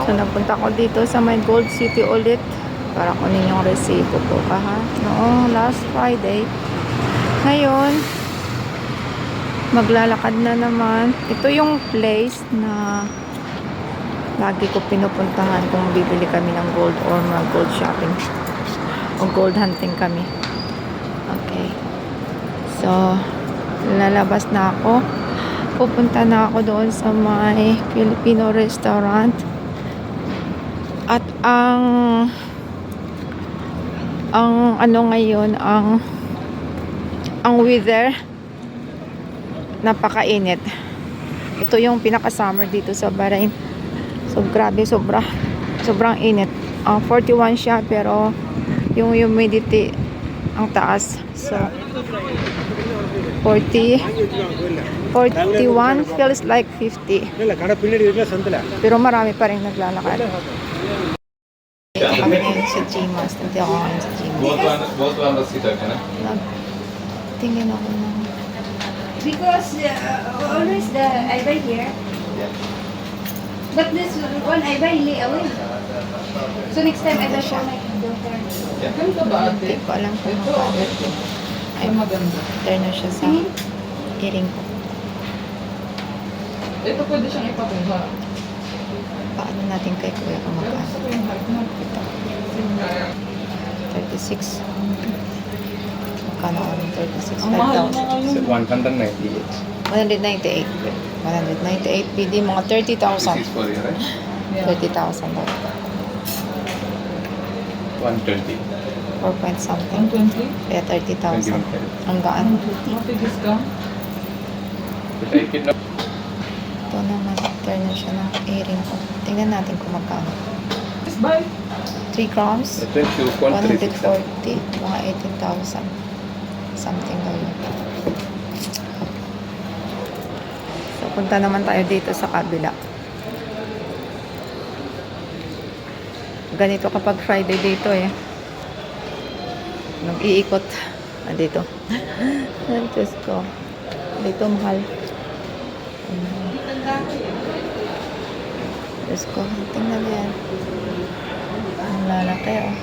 So, napunta ko dito sa my Gold City ulit para kunin yung resibo ko noong last Friday. Ngayon, maglalakad na naman. Ito yung place na lagi ko pinupuntahan kung bibili kami ng gold or mag-gold shopping o gold hunting kami. Okay. So, lalabas na ako. Pupunta na ako doon sa may Filipino restaurant. At ang ano ngayon, ang weather napakainit. Ito yung pinaka-summer dito sa Bahrain. So, grabe, sobrang init. 41 siya, pero yung humidity ang taas. So, 41 feels like 50. Pero marami pa rin naglalakad. Ito kami ngayon sa Gmas. Hindi ako ngayon sa Gmas. Tingin ako ng... Because always I buy here. But this one I buy away. So next time I buy for my daughter. Hindi ko alam kung magkano ito. Ay, maganda. Turn na siya sa earring ko. Ito pwede siyang ipakuha. Paano natin kay kuya kung magkano? Ito. 36. Magkano ako ng 36? 5,000. 198. 198. 198 PD, mga 30,000. 30,000 daw. 120. 4 point something. 120? Kaya 30,000. Ang gaan. Mapigis ka? Ito naman, turn na siya ng earring ko. Tingnan natin kung magkano. Just buy. 3 grams, 140, mga 18,000. Something daw yun. So, punta naman tayo dito sa kabila. Ganito kapag Friday dito eh. Nag-iikot. Dito. Ay, Diyos ko. Dito, mahal. Diyos ko. Tingnan mo yan. Ang lalaki, oh.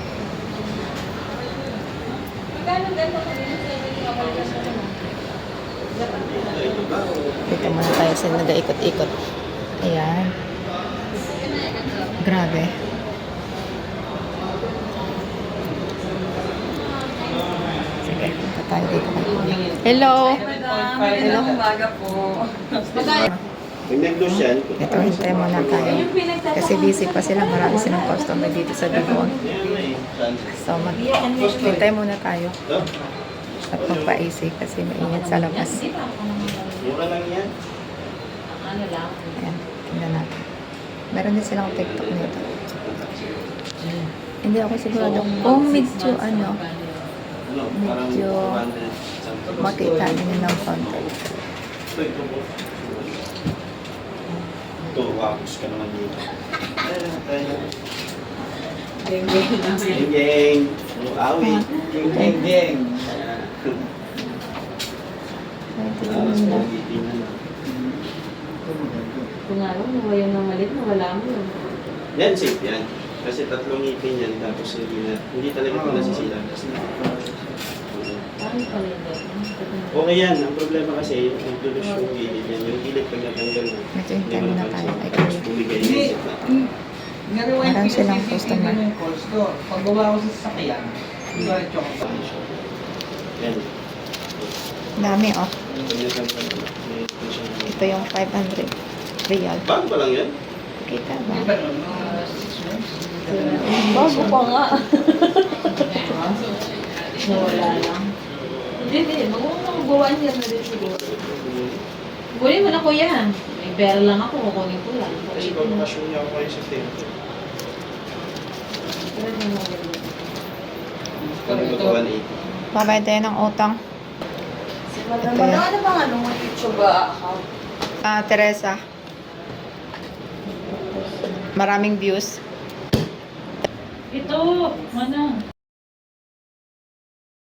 Dito muna tayo sa nag-ikot-ikot. Ayan. Grabe. Sige, punta tayo dito. Hello! Hello! Ito, hintay muna tayo. Kasi busy pa sila. Marami silang customer dito sa Dubon. So, hintay muna tayo. At magpa-AC kasi mainit sa labas. Ayan, tingnan natin. Meron din silang TikTok nito. Hindi ako sigurado kung medyo makita niyo ng content. Ito, wakos ka naman dito. Geng-geng. Awi. Geng-geng. Kung nga lang, nawayan ng malit, nawala mo yun. Yan, safe yan. Kasi tatlong ngipin yan, tapos hindi talaga ito nasisila. Parang pala yun. Okay yan. Ang problema kasi, yung tulos yung gilid yan. Yung gilid pag natanggal mo. Medyo hintay muna tayo. Ay, kuya. Bumigay yung isip na. Meron silang customer. Pag gawa ko sa sasakyan, diretso ko. Yan. Dami, oh. Ito yung 500 real. Bago pa lang yan? Kita ba? Bago pa nga. Nawala lang. Hindi. Magagawa niya na rin siguro. Kunin mo na kuya. May pera lang ako. Kukunin ko lang. Kasi bakasyon niya ako kayo sa tempo. Kami ko to 180. Babayad tayo ng utang. Madam, ano bang ano mo YouTube account? Teresa. Maraming views. Ito, mana?